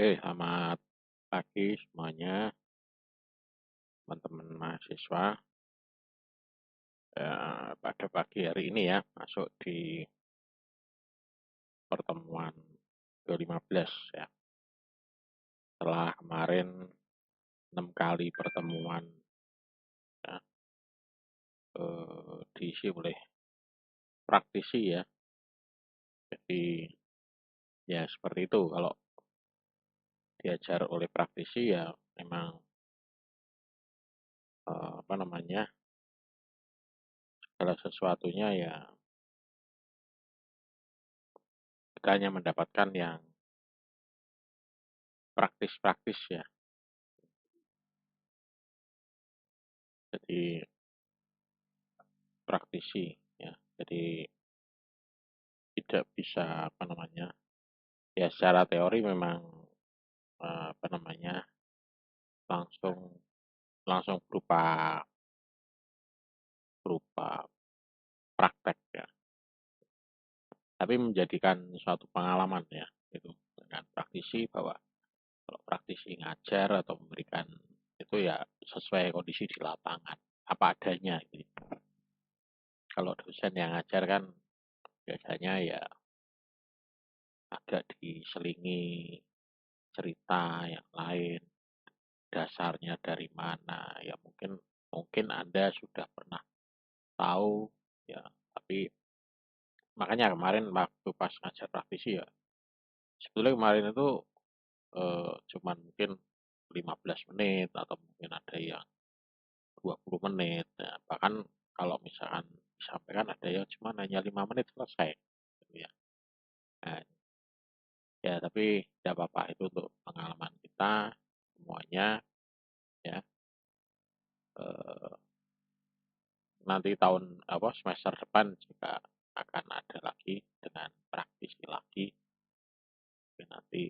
Oke, selamat pagi semuanya, teman-teman mahasiswa. Pada pagi hari ini ya, masuk di pertemuan ke-15 ya. Setelah kemarin 6 kali pertemuan ya, diisi oleh praktisi ya. Jadi ya seperti itu, kalau diajar oleh praktisi ya memang apa namanya, segala sesuatunya ya kita hanya mendapatkan yang praktis-praktis ya. Jadi praktisi ya. Jadi tidak bisa apa namanya, ya secara teori memang apa namanya, langsung langsung berupa berupa praktek ya, tapi menjadikan suatu pengalaman ya, itu dengan praktisi bahwa kalau praktisi ngajar atau memberikan itu ya sesuai kondisi di lapangan, apa adanya gitu. Kalau dosen yang ngajar kan biasanya ya agak diselingi cerita yang lain, dasarnya dari mana, ya mungkin mungkin Anda sudah pernah tahu ya, tapi makanya kemarin waktu pas ngajar praktisi ya, sebetulnya kemarin itu cuman mungkin 15 menit atau mungkin ada yang 20 menit ya. Bahkan kalau misalkan disampaikan ada yang cuma hanya 5 menit selesai gitu ya. Nah, ya tapi tidak apa-apa, itu untuk pengalaman kita semuanya ya. Eh, Nanti tahun apa semester depan juga akan ada lagi dengan praktisi lagi. Tapi nanti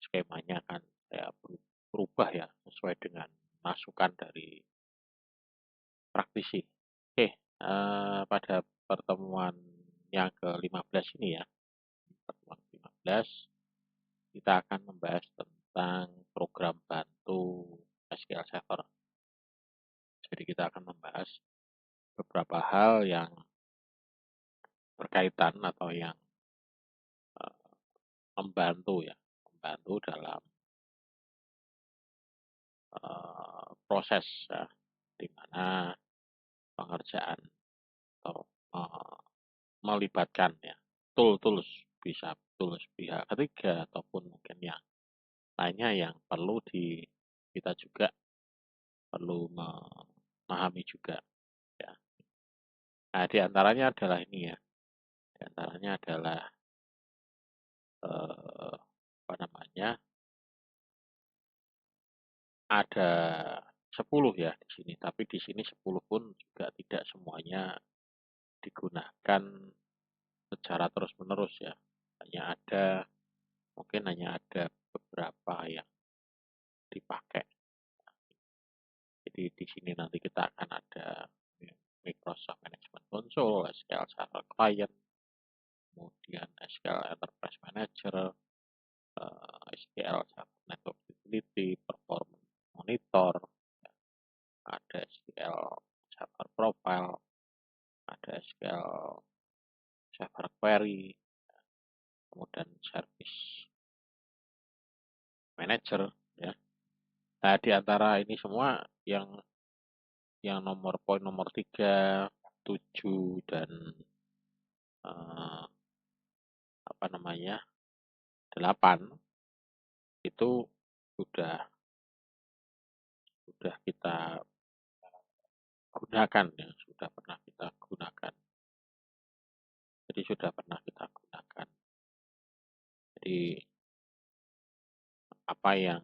skemanya akan saya berubah ya sesuai dengan masukan dari praktisi. Oke, pada pertemuan yang ke-15 ini ya, pertemuan ke-15 kita akan membahas tentang program bantu SQL Server. Jadi kita akan membahas beberapa hal yang berkaitan atau yang eh, membantu ya, membantu dalam proses ya, di mana pengerjaan atau eh, melibatkan ya tools bisa tools pihak ketiga ataupun mungkin yang lainnya yang perlu kita juga perlu memahami juga ya. Nah, di antaranya adalah ini ya, di antaranya adalah apa namanya, ada 10 ya di sini, tapi di sini 10 pun juga tidak semuanya digunakan secara terus-menerus ya. Mungkin hanya ada beberapa yang dipakai. Jadi di sini nanti kita akan ada Microsoft Management Console, SQL Server Client, kemudian SQL Enterprise Manager, SQL Server Network Utility, Performance Monitor, ada SQL Server Profile, ada SQL Server Query, kemudian Service Manager ya. Nah, di antara ini semua yang nomor 3, 7 dan eh, apa namanya 8 itu sudah sudah kita gunakan ya, sudah pernah kita gunakan. Jadi sudah pernah kita gunakan. Jadi apa yang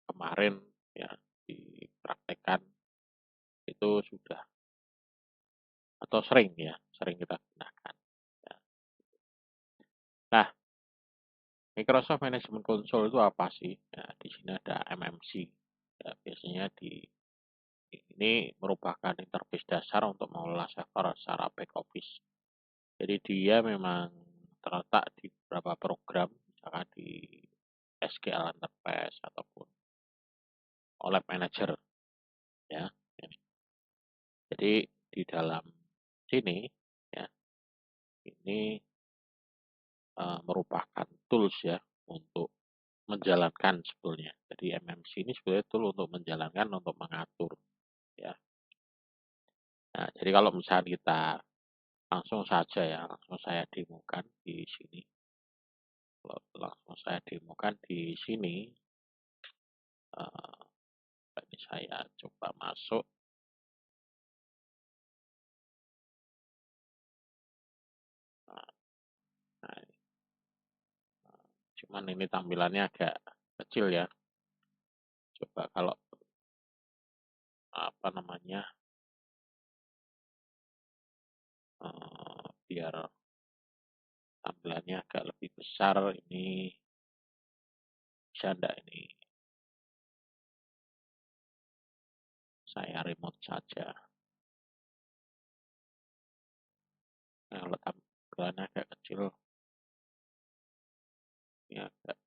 kemarin ya dipraktekkan itu sudah atau sering kita gunakan. Ya. Nah, Microsoft Management Console itu apa sih? Ya, di sini ada MMC. Ya, biasanya ini merupakan interface dasar untuk mengelola server secara back office. Jadi dia memang terletak di beberapa program, misalkan di via Interface ataupun OLED Manager ya. Jadi di dalam sini ya, ini merupakan tools ya untuk menjalankan sebetulnya. Jadi MMC ini sebetulnya tool untuk menjalankan, untuk mengatur ya. Nah, jadi kalau misalnya kita langsung saja ya, langsung saya demokan di sini. Langsung saya demokan di sini. Ini saya coba masuk. Nah, cuman ini tampilannya agak kecil ya. Coba kalau apa namanya, biar tampilannya agak lebih besar, ini bisa enggak ini saya remote saja. Nah, kalau tampilannya agak kecil, ini agak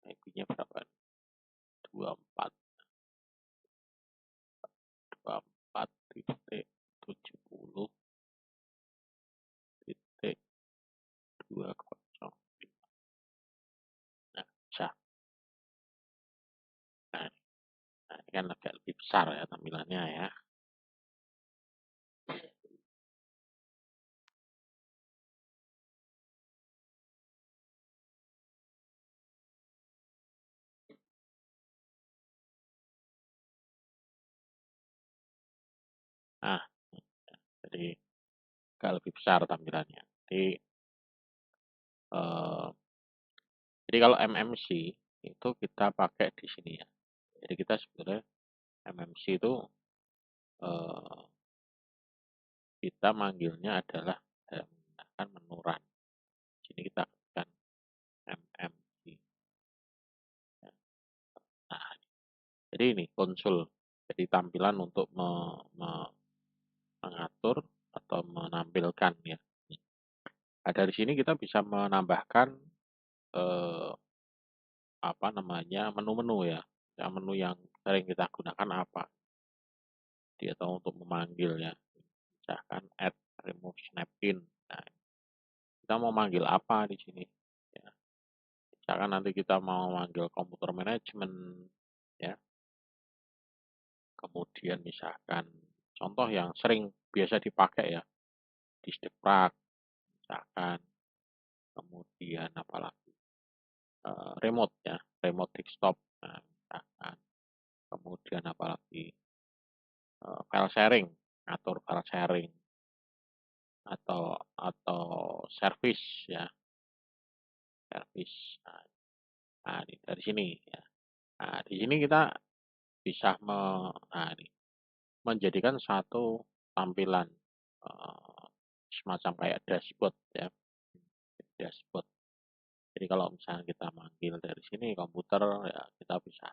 IP-nya berapa? 24.70.20. Nah, bisa. Nah, ini kan agak lebih besar ya tampilannya ya. Nah, jadi agak lebih besar tampilannya. Eh, jadi kalau MMC itu kita pakai di sini ya. Jadi kita sebenarnya MMC itu kita manggilnya adalah menggunakan menu run. Sini kita akan MMC. Nah, jadi ini konsol. Jadi tampilan untuk mengatur atau menampilkan ya. Nah, dari sini kita bisa menambahkan apa namanya, menu-menu ya. Ya, menu yang sering kita gunakan apa? Dia tahu untuk memanggil ya. Misalkan add, remove, snap in. Nah, kita mau manggil apa di sini? Ya. Misalkan nanti kita mau manggil komputer manajemen ya. Kemudian misalkan contoh yang sering biasa dipakai ya, Diskdeprak misalkan. Kemudian apalagi remote ya, remote desktop. Nah, misalkan. Kemudian apalagi file sharing, atur file sharing atau service ya, service. Nah, ini dari sini ya. Nah, di sini kita bisa menjadikan satu tampilan semacam kayak dashboard ya, dashboard. Jadi kalau misalnya kita manggil dari sini komputer ya, kita bisa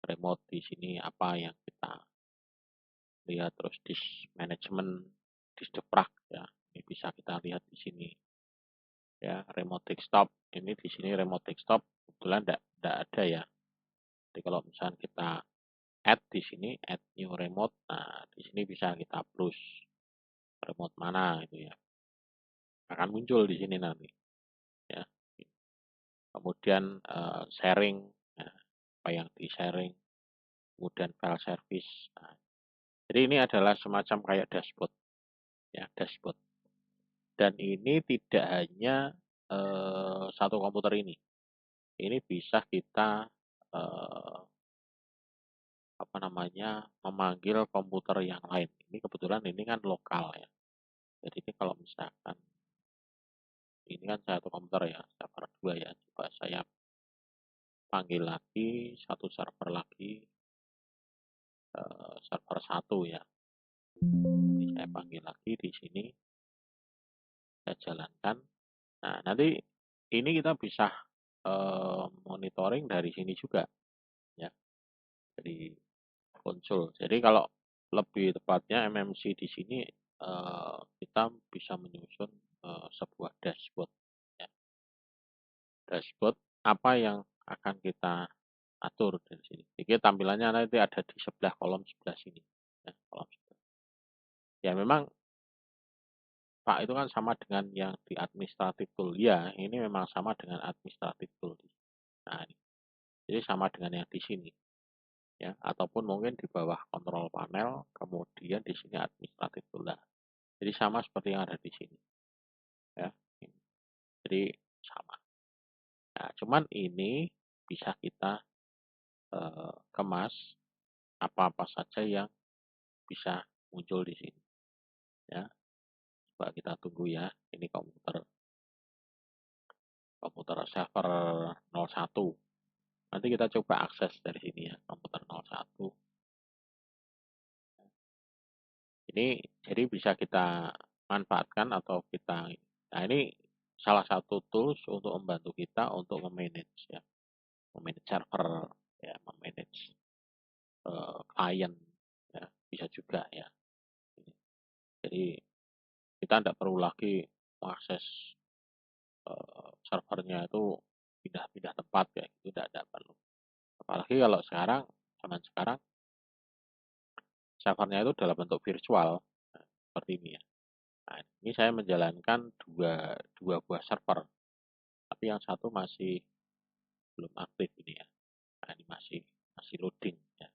remote di sini apa yang kita lihat, terus disk management, Diskdeprak ya, ini bisa kita lihat di sini ya. Remote desktop, ini di sini remote desktop kebetulan tidak ada ya. Jadi kalau misalnya kita add di sini, add new remote, nah di sini bisa kita plus remote mana itu ya, akan muncul di sini nanti ya. Kemudian sharing ya, apa yang di sharing, kemudian file service. Nah, jadi ini adalah semacam kayak dashboard ya, dashboard. Dan ini tidak hanya satu komputer ini bisa kita apa namanya, memanggil komputer yang lain. Ini kebetulan ini kan lokal ya. Jadi ini kalau misalkan ini kan satu komputer ya, server 2 ya. Coba saya panggil lagi satu server lagi, server 1 ya. Ini saya panggil lagi di sini, saya jalankan. Nah, nanti ini kita bisa monitoring dari sini juga ya. Jadi konsol. Jadi kalau lebih tepatnya MMC di sini kita bisa menyusun sebuah dashboard ya. Dashboard apa yang akan kita atur dari sini. Jadi tampilannya nanti ada di sebelah kolom sebelah sini. Ya, kolom sebelah. Ya memang Pak itu kan sama dengan yang di administratif tool. Ya, ini memang sama dengan administratif tool. Nah, ini. Jadi sama dengan yang di sini. Ya, ataupun mungkin di bawah kontrol panel, kemudian di sini administratif tool. Nah, jadi sama seperti yang ada di sini. Ya, ini. Jadi sama. Nah, cuman ini bisa kita kemas apa-apa saja yang bisa muncul di sini. Ya, coba kita tunggu ya. Ini komputer server 01. Nanti kita coba akses dari sini ya, komputer 01. Ini jadi bisa kita manfaatkan atau kita, nah ini salah satu tools untuk membantu kita untuk memanage ya, memanage server ya, memanage klien ya, bisa juga ya. Jadi kita tidak perlu lagi mengakses servernya itu pindah-pindah tempat ya, itu tidak perlu. Apalagi kalau zaman sekarang servernya itu dalam bentuk virtual, nah, seperti ini ya. Nah, ini saya menjalankan dua buah server, tapi yang satu masih belum aktif ini ya. Nah, ini masih loading ya,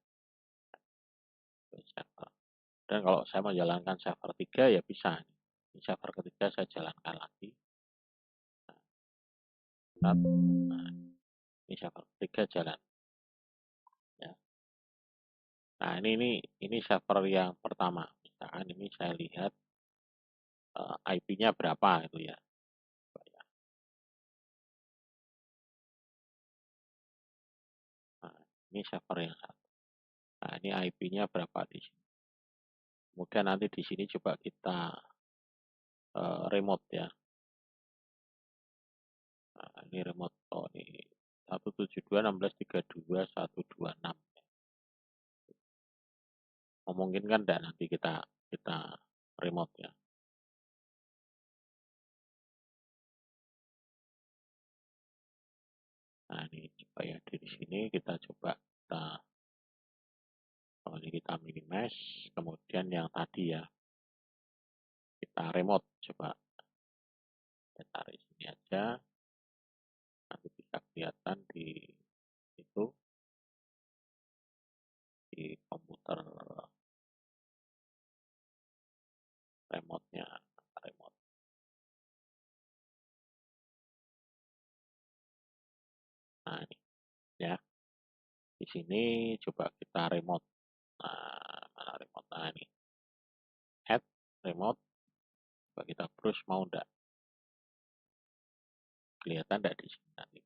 server. Dan kalau saya menjalankan server 3 ya bisa. Ini server ketiga saya jalankan lagi. Nah, ini server ketiga jalan. Ya. Nah, ini server yang pertama. Misalkan ini saya lihat IP-nya berapa itu ya. Nah, ini server yang satu. Nah, ini IP-nya berapa di sini. Kemudian nanti di sini coba kita remote ya. Nah, ini remote. Oh, ini 172.16.32.126. Memungkinkan enggak nanti kita remote ya. Nah, ini coba ya di sini kita coba kita minimize, kemudian yang tadi ya kita remote, coba kita tarik sini aja, nanti bisa kelihatan di itu di komputer remote-nya, remote. Nah, ini ya. Di sini coba kita remote. Nah, mana remote? Nah, ini add remote. Coba kita browse, mau enggak? Kelihatan enggak di sini nanti?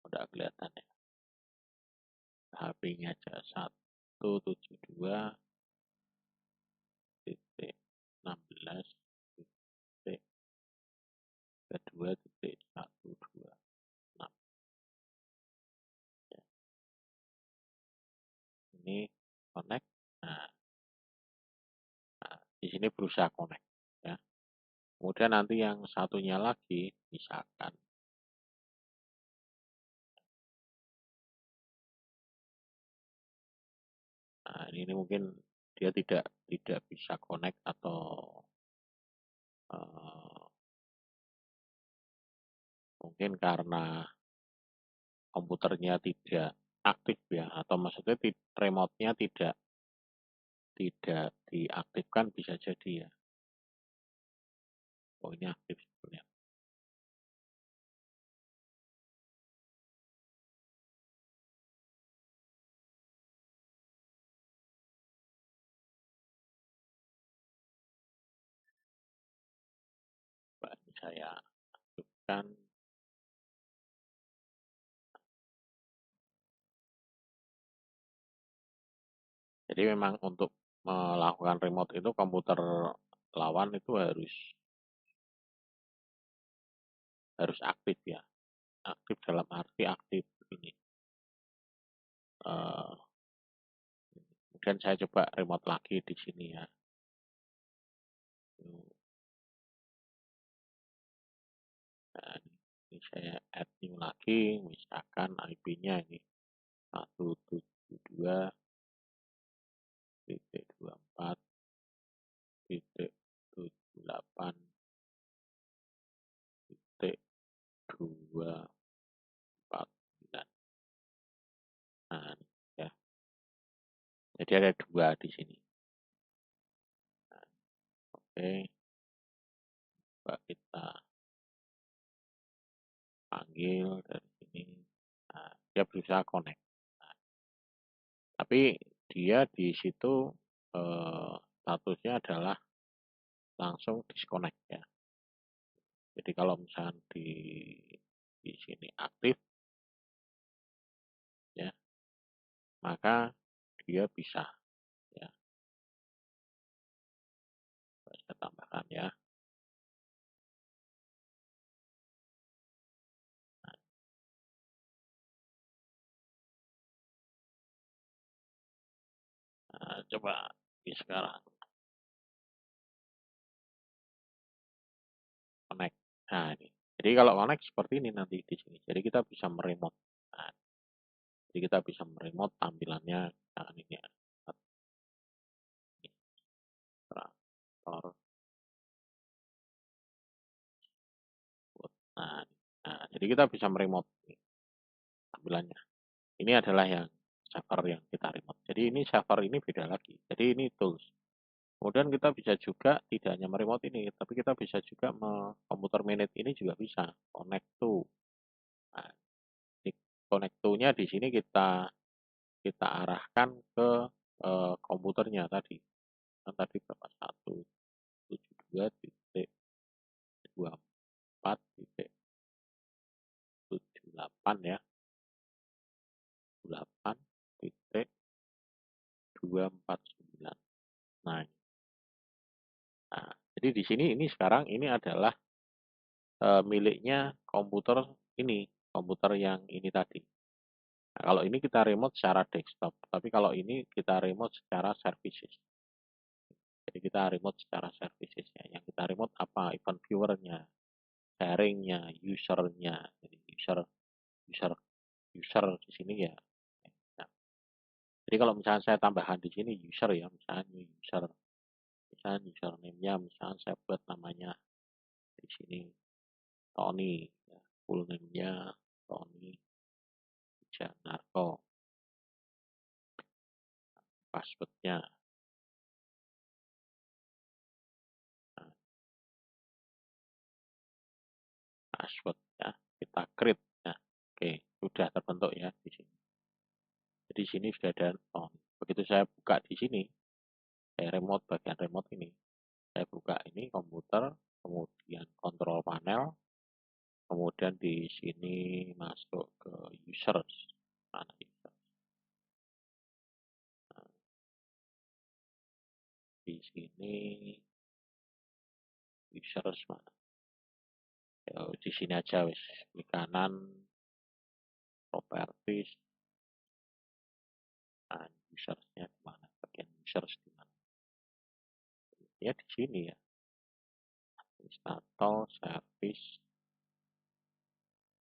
Udah kelihatan ya. HP-nya aja 172 titik 16 titik kedua titik 126 ya. Ini connect. Nah, di sini berusaha connect ya. Kemudian nanti yang satunya lagi misalkan ini mungkin dia tidak bisa connect atau mungkin karena komputernya tidak aktif ya, atau maksudnya remote-nya tidak diaktifkan, bisa jadi ya. Oh, ini aktif sebenarnya. Ini saya aktifkan. Jadi memang untuk melakukan remote itu komputer lawan itu harus aktif ya. Aktif dalam arti aktif ini. Kemudian saya coba remote lagi di sini ya. Nah, Ini saya add new lagi, misalkan IP-nya ini 174.24.249. Nah, ya. Jadi ada dua di sini. Nah, oke, coba kita panggil dari sini. Nah, dia berusaha connect. Nah, tapi dia di situ statusnya adalah langsung disconnect ya. Jadi kalau misalnya di sini aktif ya, maka dia bisa ya. Saya tambahkan ya. Nah, coba di sekarang connect. Nah, ini. Jadi kalau connect seperti ini nanti di sini. Jadi kita bisa meremote. Nah, jadi kita bisa meremote tampilannya. Misalkan ini ya. Operator. Nah, nah, jadi kita bisa meremote tampilannya. Ini adalah yang server yang kita remote. Jadi ini server ini beda lagi. Jadi ini tools. Kemudian kita bisa juga tidak hanya meremote ini, tapi kita bisa juga komputer manage ini juga bisa connect to. Nah, di connect to-nya di sini kita arahkan ke komputernya tadi. Kan tadi berapa? 172.24.78 ya. 8.249. Nah, nah, jadi di sini ini sekarang ini adalah miliknya komputer ini, komputer yang ini tadi. Nah, kalau ini kita remote secara desktop, tapi kalau ini kita remote secara services. Jadi kita remote secara servicesnya. Yang kita remote apa? Event viewernya, sharingnya, usernya. Jadi user user di sini ya. Nah, jadi kalau misalnya saya tambahkan di sini user ya, misalnya username-nya, misalnya saya buat namanya di sini Tony, ya, full name-nya Tony Janarko, password-nya, nah, password ya, kita create. Nah, oke, sudah terbentuk ya di sini. Jadi di sini sudah ada on. Begitu saya buka di sini, saya remote bagian remote ini, saya buka ini komputer, kemudian kontrol panel, kemudian di sini masuk ke users. Mana user? Nah, di sini users mana? Ya, di sini aja wis. Di kanan properties. Nah, usersnya di mana? Bagian users di mana? Ya di sini ya. Install service.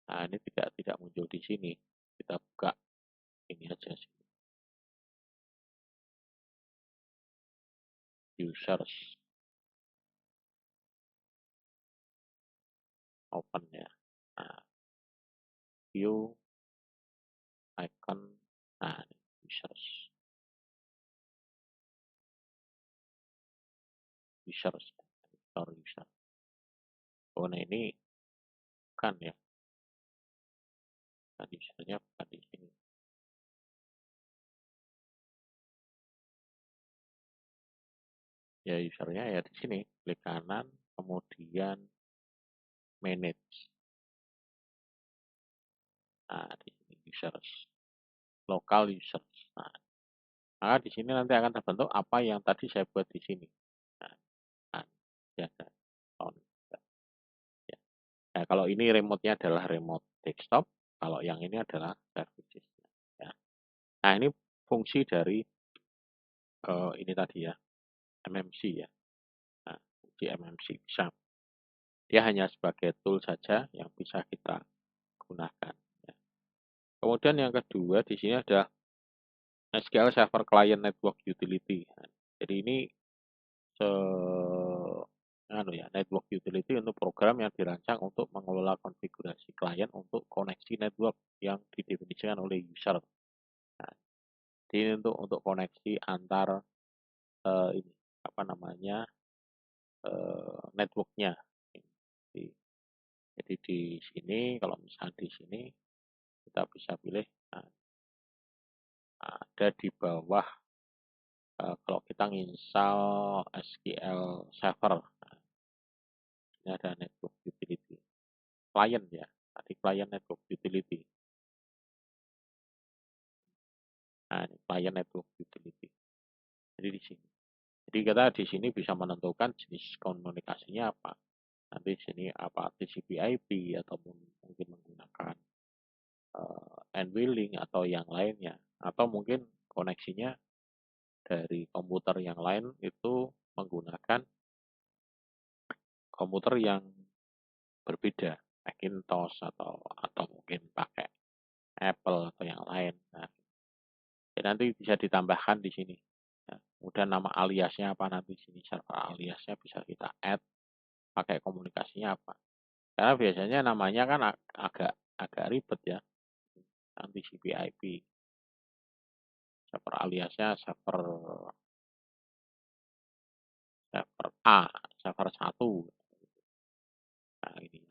Nah, ini tidak muncul di sini. Kita buka ini aja sih. Users open ya. Nah, view icon. Nah, users. Users. Store user. Oh, nah ini bukan ya. Nah, usernya bukan di sini. Ya, usernya ya di sini. Klik kanan, kemudian manage. Nah, di sini users. Local users. Nah, maka di sini nanti akan terbentuk apa yang tadi saya buat di sini. Nah, nah ya, ya. Nah, kalau ini remote-nya adalah remote desktop, kalau yang ini adalah services. Ya. Nah, ini fungsi dari ini tadi ya, MMC ya. Nah, fungsi MMC bisa Dia hanya sebagai tool saja yang bisa kita gunakan. Ya. Kemudian yang kedua di sini ada SQL Server Client Network Utility. Nah, jadi ini se network utility untuk program yang dirancang untuk mengelola konfigurasi klien untuk koneksi network yang didefinisikan oleh user. Nah, ini untuk koneksi antar ini apa namanya networknya. Jadi, jadi di sini kalau misalnya di sini kita bisa pilih nah, ada di bawah kalau kita nginstal SQL Server. Nah, ini ada network utility client ya. Tadi client network utility. Nah, ini client network utility. Jadi di sini. Jadi kita di sini bisa menentukan jenis komunikasinya apa. Nanti di sini apa TCP/IP ataupun mungkin menggunakan NVLink atau yang lainnya, atau mungkin koneksinya dari komputer yang lain itu menggunakan komputer yang berbeda, Macintosh atau mungkin pakai Apple atau yang lain. Nah, jadi nanti bisa ditambahkan di sini. Nah, kemudian nama aliasnya apa nanti di sini server aliasnya bisa kita add, pakai komunikasinya apa. Karena biasanya namanya kan agak agak ribet ya. Nanti TCP/IP. Server aliasnya server server A, server 1. Nah, ini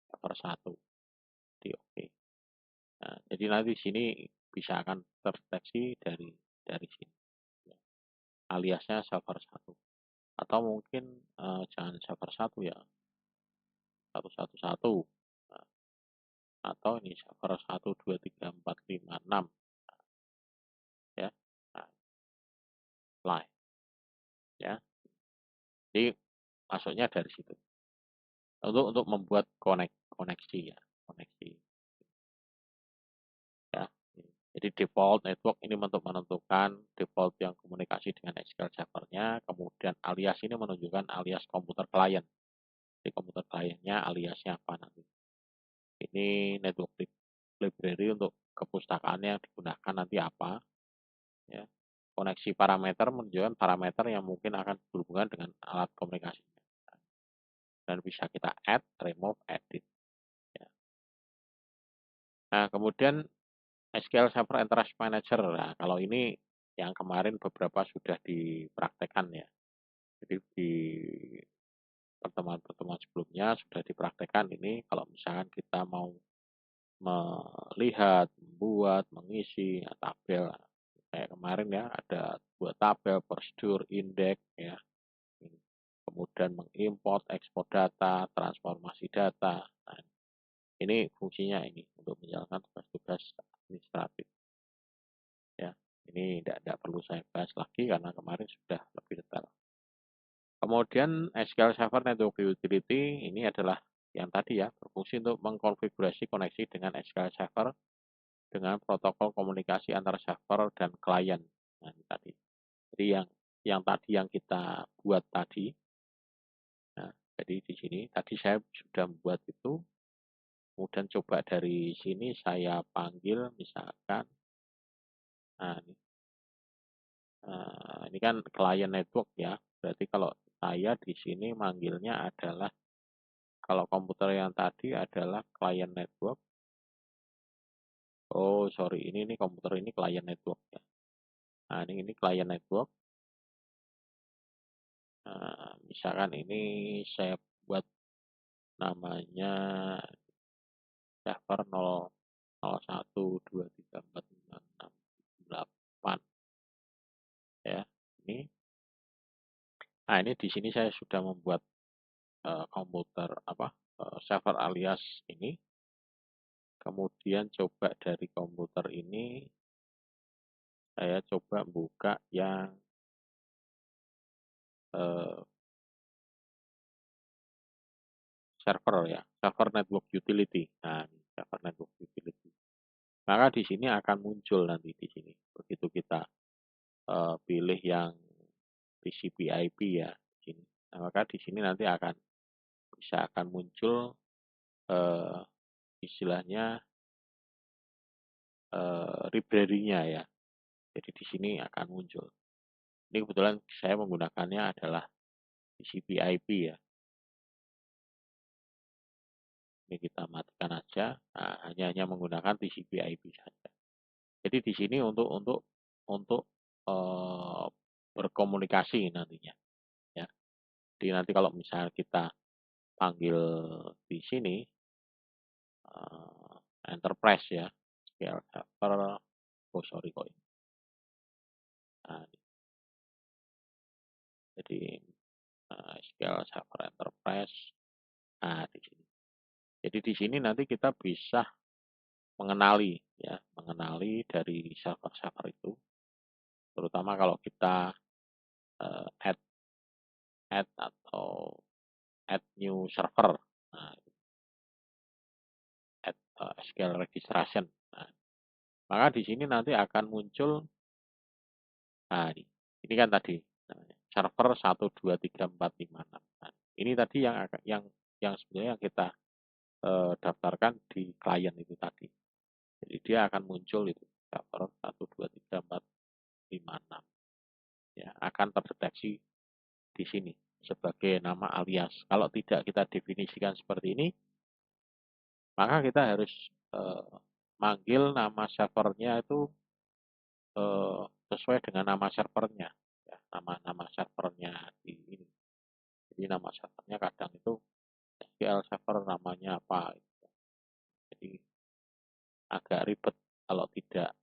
server 1. Jadi oke. Nah, jadi nanti sini bisa akan terdeteksi dari sini. Ya. Aliasnya server 1. Atau mungkin jangan server 1 ya. 111. Nah, atau ini server 1 2 3 4 5 6 ya. Nah, line ya. Jadi masuknya dari situ. Untuk membuat koneksi ya, koneksi ya. Jadi default network ini untuk menentukan default yang komunikasi dengan SQL servernya, kemudian alias ini menunjukkan alias komputer klien. Di komputer kliennya aliasnya apa nanti. Ini network library untuk kepustakaannya yang digunakan nanti apa. Ya. Koneksi parameter menunjukkan parameter yang mungkin akan berhubungan dengan alat komunikasi. Dan bisa kita add, remove, edit. Ya. Nah, kemudian SQL Server Interface Manager. Nah, kalau ini yang kemarin beberapa sudah dipraktekkan ya. Jadi di pertemuan-pertemuan sebelumnya sudah dipraktekkan ini kalau misalkan kita mau melihat, membuat, mengisi tabel. Kayak kemarin ya ada buat tabel, prosedur, indeks ya. Kemudian mengimport, ekspor data, transformasi data. Nah, ini fungsinya ini untuk menjalankan tugas-tugas administratif. Ya, ini tidak perlu saya bahas lagi karena kemarin sudah lebih detail. Kemudian SQL Server Network Utility ini adalah yang tadi ya, berfungsi untuk mengkonfigurasi koneksi dengan SQL Server dengan protokol komunikasi antara server dan klien. Nah, ini tadi. Jadi yang tadi yang kita buat tadi. Nah, jadi di sini tadi saya sudah membuat itu. Kemudian coba dari sini saya panggil misalkan. Nah, ini kan klien network ya. Berarti kalau saya di sini manggilnya adalah kalau komputer yang tadi adalah klien network. Oh, sorry, ini komputer ini klien network ya. Nah, ini klien network. Nah, misalkan ini saya buat namanya server 001234566 ya. Ini. Nah, ini di sini saya sudah membuat komputer server alias ini. Kemudian coba dari komputer ini saya coba buka yang server ya, server network utility. Nah, ini server network utility. Maka di sini akan muncul nanti di sini. Begitu kita pilih yang TCP/IP ya di sini. Nah, maka di sini nanti akan bisa akan muncul istilahnya library-nya ya. Jadi di sini akan muncul. Ini kebetulan saya menggunakannya adalah TCP/IP ya. Ini kita matikan aja. Nah, hanya menggunakan TCP/IP saja. Jadi di sini untuk berkomunikasi nantinya ya. Jadi nanti kalau misalnya kita panggil di sini enterprise ya, SQL Server, sorry kok. Nah, jadi SQL Server Enterprise. Nah, di sini. Jadi di sini nanti kita bisa mengenali dari server-server itu, terutama kalau kita add atau add new server, nah, add SQL registration. Nah, maka di sini nanti akan muncul, nah ini kan tadi server 1, 2, 3, 4, 5, 6. Nah, ini tadi yang sebenarnya yang kita daftarkan di klien itu tadi. Jadi dia akan muncul itu server 1, 2, 3, 4, 5, 6. Ya, akan terdeteksi di sini sebagai nama alias. Kalau tidak kita definisikan seperti ini, maka kita harus manggil nama servernya itu sesuai dengan nama servernya. Ya, nama servernya di ini. Jadi nama servernya kadang itu SQL server namanya apa. Jadi agak ribet kalau tidak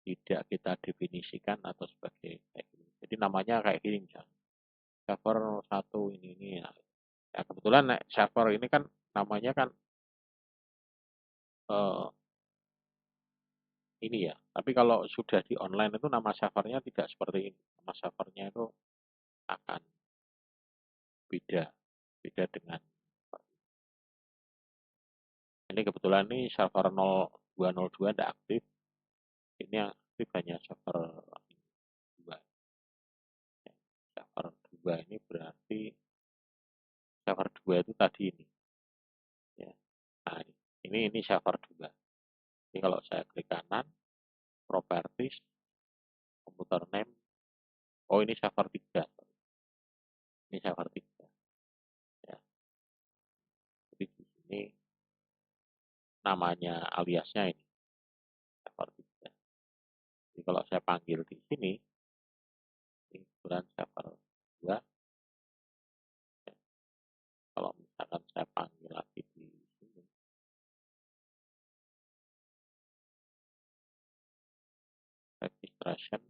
kita definisikan atau sebagai kayak gini. Jadi namanya kayak gini misalnya. Server 1 ini. Nah, ya kebetulan server ini kan namanya kan ini ya. Tapi kalau sudah di online itu nama servernya tidak seperti ini. Nama servernya itu akan beda dengan ini. Kebetulan ini server 0202 tidak aktif. Ini yang aktif hanya server 2. Server 2 ini berarti server 2 itu tadi ini. Ya. Nah, ini server 2. Jadi kalau saya klik kanan, properties, computer name, oh ini server 3. Ini server 3. Ya. Jadi di sini namanya aliasnya ini server 3. Jadi kalau saya panggil di sini, ini kebetulan server 2. Ya. Kalau misalkan saya panggil lagi di sini, registration,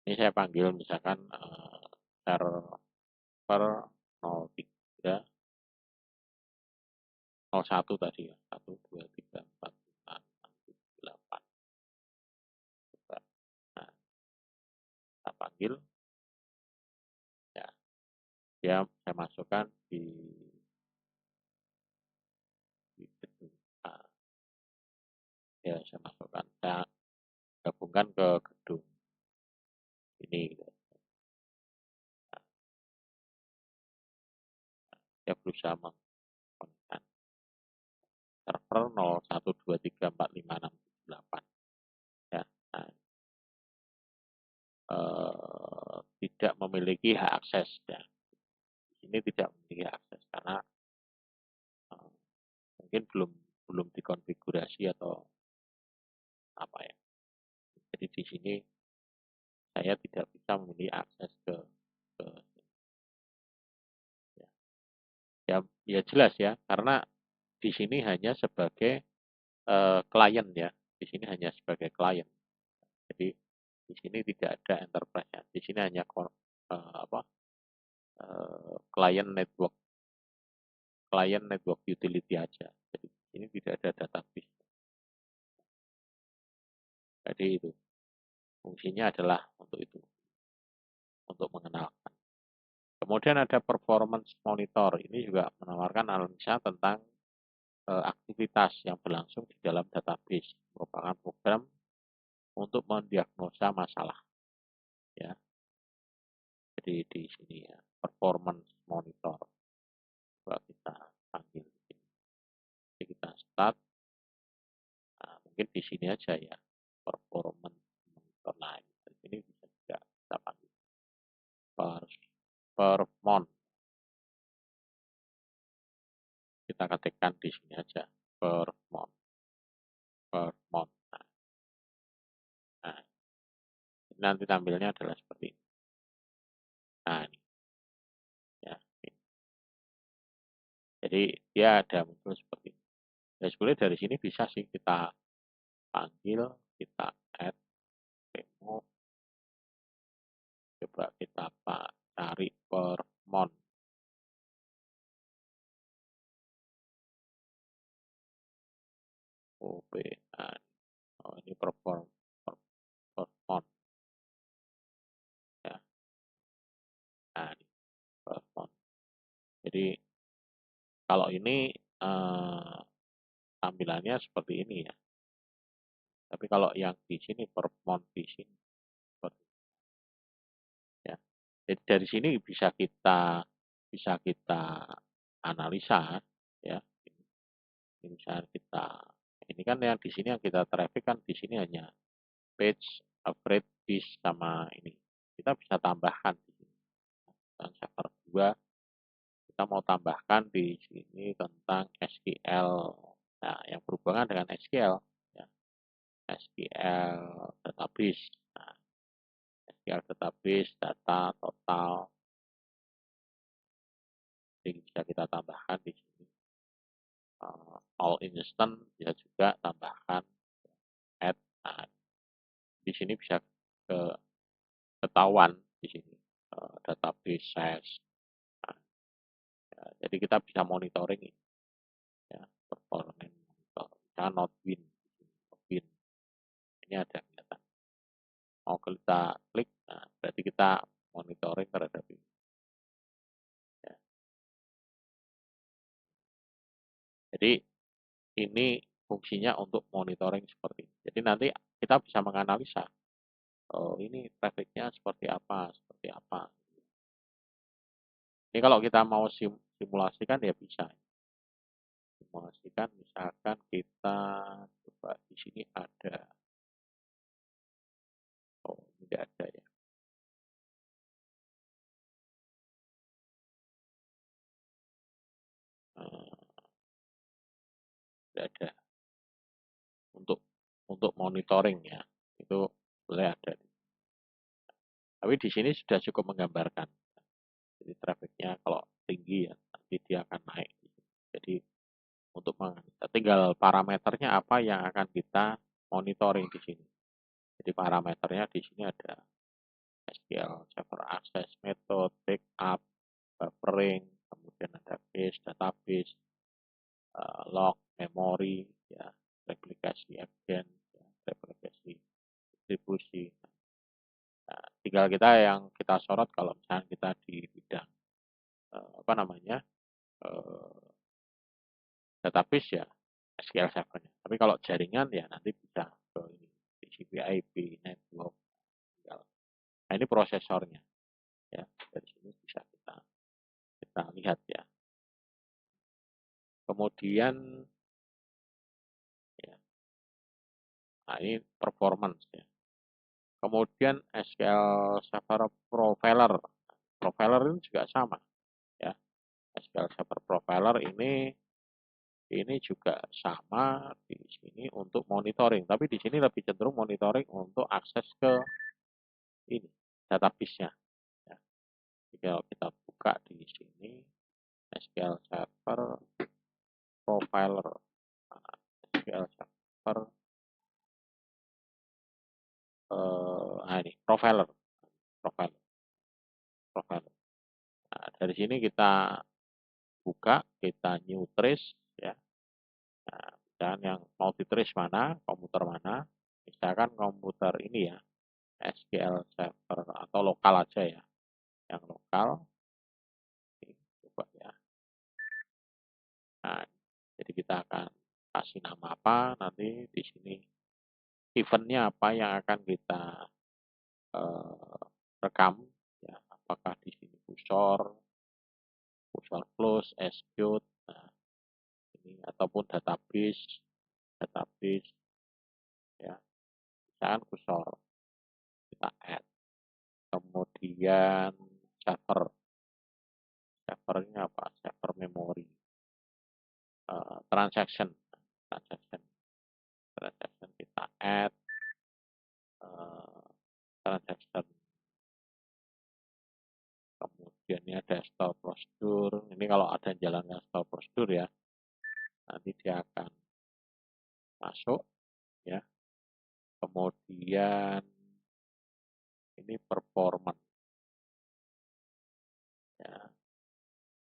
ini saya panggil misalkan server 03, 01 tadi ya, 1, 2, 3, 4, 5, 6, 7, 8. Nah, kita panggil, ya, dia saya masukkan di gedung A. Ya, saya masukkan, saya gabungkan ke gedung ini. Gitu. Nah, saya berusaha mengkonekkan server 0123456788. Ya, nah, tidak memiliki hak akses ya. Ini tidak memiliki hak akses karena mungkin belum dikonfigurasi atau apa ya. Jadi di sini saya tidak bisa memiliki akses ke ya jelas ya, karena di sini hanya sebagai klien ya. Di sini hanya sebagai klien. Jadi di sini tidak ada enterprise ya. Di sini hanya client network utility aja. Jadi ini tidak ada database. Jadi itu fungsinya adalah untuk itu, untuk mengenalkan. Kemudian ada performance monitor. Ini juga menawarkan analisa tentang aktivitas yang berlangsung di dalam database. Merupakan program untuk mendiagnosa masalah. Ya. Jadi di sini ya, performance monitor. Coba kita panggil di sini. Jadi kita start. Nah, mungkin di sini aja ya, performance monitor. Nah, di sini bisa juga kita panggil permon. Kita ketikkan di sini aja, permon. Permon. Nah, ini nanti tampilnya adalah seperti ini. Nah, ini ya. Ini. Jadi dia ada muncul seperti ini. Ya, sebenarnya dari sini bisa sih kita panggil, kita add, remove, coba kita cari permon. OP, nah, oh, ini permon ya. Nah, ini permon. Jadi kalau ini tampilannya seperti ini ya. Tapi kalau yang di sini permon di sini seperti ya. Jadi dari sini bisa kita analisa ya. Ini misalnya ini kan yang di sini yang kita traffic kan di sini hanya page, upgrade, disk sama ini. Kita bisa tambahkan di sini. Dan server 2 kita mau tambahkan di sini tentang SQL. Nah, yang berhubungan dengan SQL ya. SQL database. Nah, SQL database data total. Jadi bisa kita tambahkan di sini. All instant bisa juga tambahkan add. Nah, di sini bisa ketahuan di sini database size. Nah, ya, jadi kita bisa monitoring ini ya, performance monitor. Misalnya not win, ini ada kelihatan. Mau kita klik, nah, berarti kita monitoring terhadap ini. Ya. Jadi ini fungsinya untuk monitoring seperti ini. Jadi nanti kita bisa menganalisa, oh ini trafficnya seperti apa, seperti apa. Ini kalau kita mau simulasikan ya bisa. Simulasikan misalkan kita coba di sini ada, oh ini tidak ada ya. Tidak ada untuk monitoring ya, itu boleh ada. Tapi di sini sudah cukup menggambarkan. Jadi trafficnya kalau tinggi ya nanti dia akan naik. Jadi untuk tinggal parameternya apa yang akan kita monitoring di sini. Jadi parameternya di sini ada SQL Server Access Method, Backup, Buffering, kemudian ada base, database, log, memori, ya, replikasi agent, ya, replikasi distribusi. Nah, tinggal kita yang kita sorot kalau misalnya kita di bidang apa namanya database ya SQL Server-nya. Tapi kalau jaringan ya nanti bisa ke ini TCP IP network. Nah ini prosesornya ya, dari sini bisa kita lihat ya. Kemudian ya, nah ini performance ya. Kemudian SQL Server Profiler. Profiler ini juga sama ya. SQL Server Profiler ini juga sama di sini untuk monitoring, tapi di sini lebih cenderung monitoring untuk akses ke ini database-nya. Ya. Jadi kalau kita buka di sini SQL Server Profiler, nah, SQL Server, nah ini Profiler, Profiler, Profiler. Nah, dari sini kita buka, kita new trace ya. Nah, dan yang mau di trace mana, komputer mana, misalkan komputer ini ya, SQL Server atau lokal aja ya, yang lokal. Ini, coba ya. Nah, jadi kita akan kasih nama apa nanti di sini eventnya apa yang akan kita rekam ya, apakah di sini kursor close, execute, nah, ini ataupun database ya, misalkan kursor kita add, kemudian servernya apa? Server memory, transaction, transaction, transaction kita add, transaction, kemudian ini ada store prosedur. Ini kalau ada yang jalankan store prosedur ya, nanti dia akan masuk ya. Kemudian ini performance ya,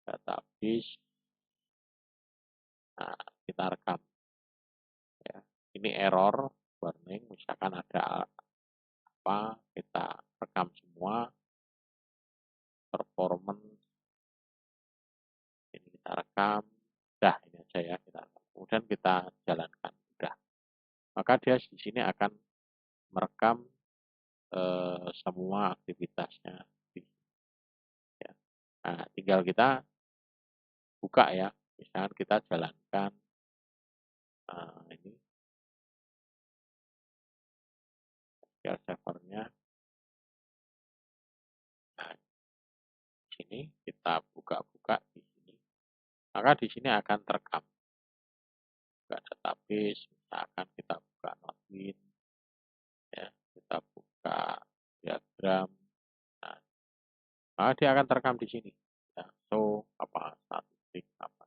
database. Nah, kita rekam ya. Ini error warning, misalkan ada apa, kita rekam semua. Performance ini kita rekam, udah ini aja ya kita rekam. Kemudian kita jalankan, udah. Maka dia di sini akan merekam semua aktivitasnya. Ya. Nah, tinggal kita buka ya, misalkan kita jalankan ini file servernya. Nah, di sini kita buka-buka di sini, maka di sini akan terekam. Buka database, misalkan kita buka Nodewin, ya, kita buka diagram, nah, maka dia akan terekam di sini. Ya, so apa statistik, apa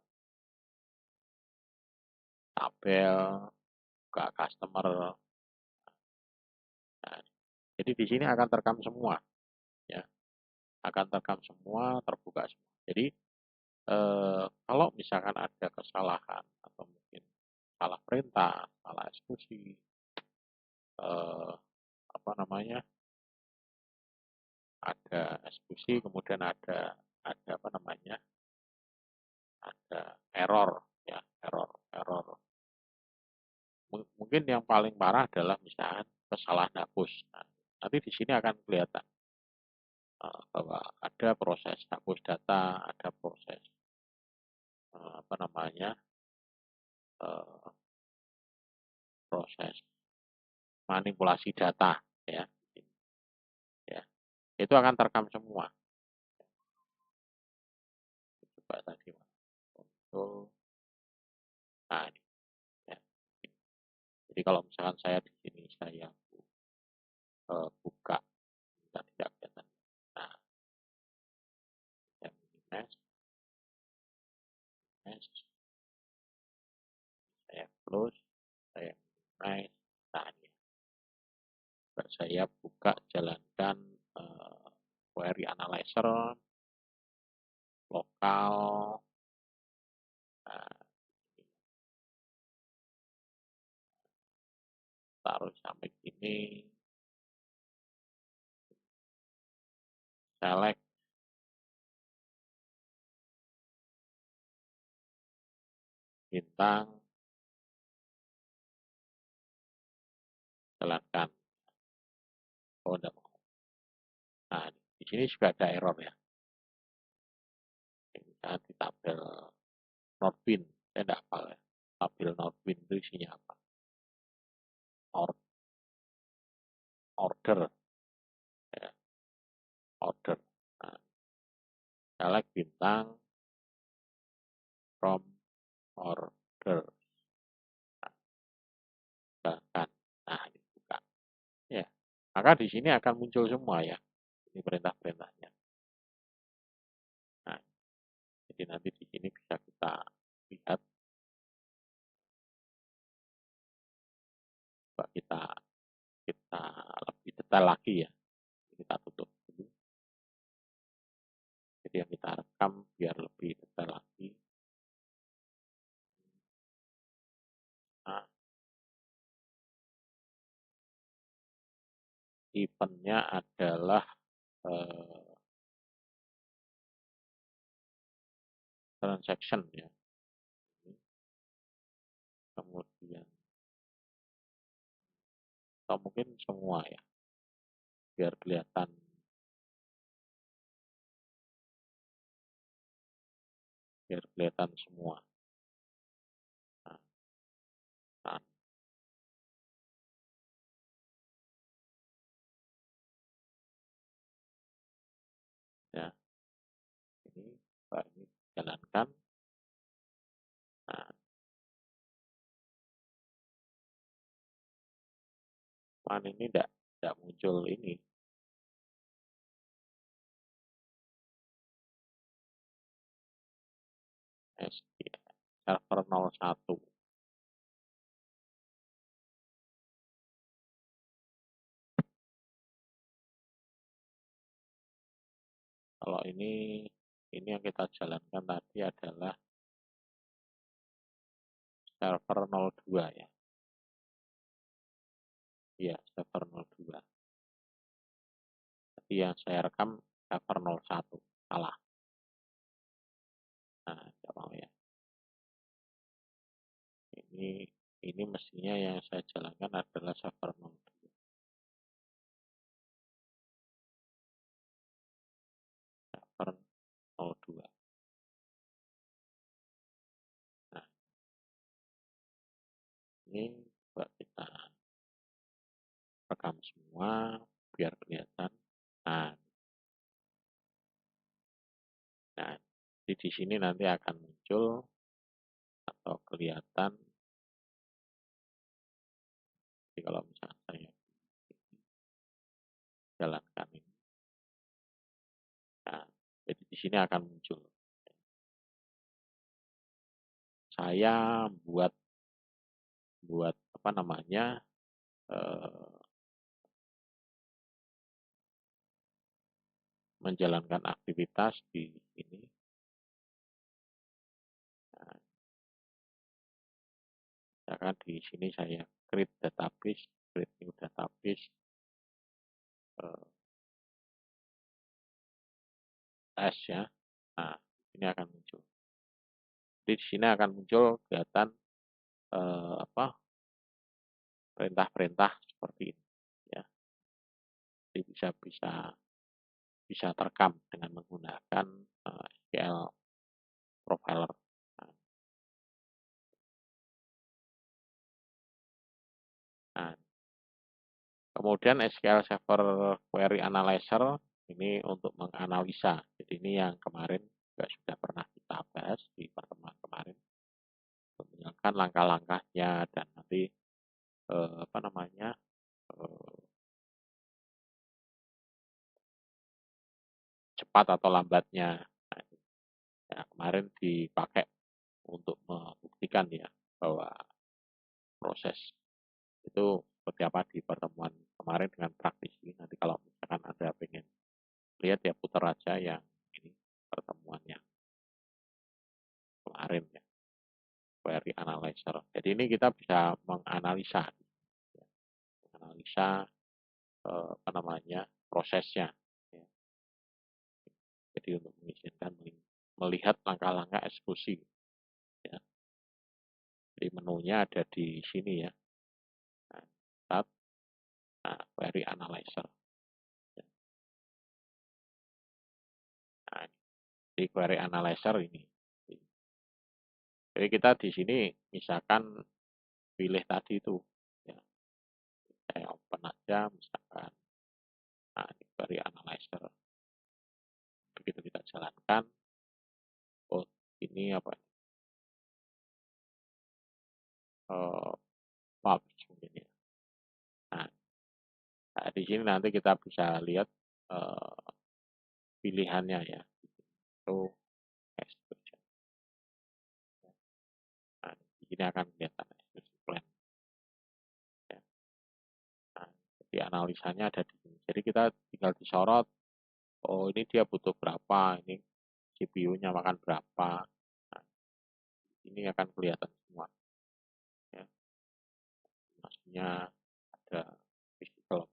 tabel, buka customer. Nah, jadi di sini akan terekam semua, ya, akan terekam semua, terbuka semua. Jadi kalau misalkan ada kesalahan atau mungkin salah perintah, salah eksekusi, apa namanya, ada eksekusi, kemudian ada apa namanya, ada error, ya, error. Mungkin yang paling parah adalah misalkan kesalahan hapus. Nah, nanti di sini akan kelihatan bahwa ada proses hapus data, ada proses apa namanya, proses manipulasi data, ya, ya, itu akan terekam semua. Coba tadi kontrol, nah ini, ya. Jadi kalau misalkan saya di sini saya buka, kita tidak kelihatan. Nah, saya minimize, saya close, saya minimize. Nah, ini saya buka, jalankan query analyzer lokal. Nah, taruh sampai sini, select, bintang, jalankan. Oh, enggak mau. Nah, di sini juga ada error ya. Misalnya di tabel Nodewin, saya enggak hafal ya. Tabel Nodewin itu isinya apa? Order, ya, order. Nah, select bintang from order. Nah, nah ini buka. Ya, maka di sini akan muncul semua ya. Ini perintah-perintahnya. Nah, jadi nanti di sini bisa kita lihat, coba kita lebih detail lagi ya. Kita tutup dulu. Jadi yang kita rekam biar lebih detail lagi. Nah, eventnya adalah transaction ya. Kemudian atau mungkin semua ya, biar kelihatan biar kelihatan semua. Nah, nah, ya, ini Pak ini jalankan. Nah, ini tidak muncul ini SQL server 01. Kalau ini yang kita jalankan tadi adalah server 02 ya. Iya, server 02. Tapi yang saya rekam server 01. Salah. Nah, tidak mau ya. Ini mestinya yang saya jalankan adalah server 02. Server 02. Nah, ini coba kita rekam semua biar kelihatan. Nah, di sini nanti akan muncul atau kelihatan. Jadi kalau misalnya saya jalankan ini, nah, jadi di sini akan muncul. Saya buat apa namanya menjalankan aktivitas di ini. Nah, misalkan di sini saya create database, create new database, tes ya. Nah, ini akan muncul. Jadi di sini akan muncul kelihatan perintah-perintah seperti ini ya. Jadi bisa terekam dengan menggunakan SQL Profiler. Nah, kemudian SQL Server Query Analyzer ini untuk menganalisa. Jadi ini yang kemarin juga sudah pernah kita bahas di pertemuan kemarin. Menjalankan langkah-langkahnya dan nanti cepat atau lambatnya. Nah, ya, kemarin dipakai untuk membuktikan ya bahwa proses itu seperti apa di pertemuan kemarin dengan praktisi. Nanti kalau misalkan Anda pengen lihat ya putar aja yang ini pertemuan yang kemarin ya, query analyzer. Jadi ini kita bisa menganalisa prosesnya. Ya. Jadi untuk mengizinkan melihat langkah-langkah eksekusi. Ya. Jadi menunya ada di sini ya. Query analyzer. Ya. Nah, di query analyzer ini. Jadi kita di sini misalkan pilih tadi itu. Ya. Saya open aja misalkan. Nah, di query analyzer. Begitu kita jalankan. Oh, ini apa? Mungkin ya. Nah, di sini nanti kita bisa lihat pilihannya ya. Itu execution. Nah, ini akan kelihatan execution plan. Ya. Nah, jadi analisanya ada di sini. Jadi kita tinggal disorot. Oh, ini dia butuh berapa? Ini CPU-nya makan berapa? Nah, ini akan kelihatan semua. Ya. Maksudnya ada physical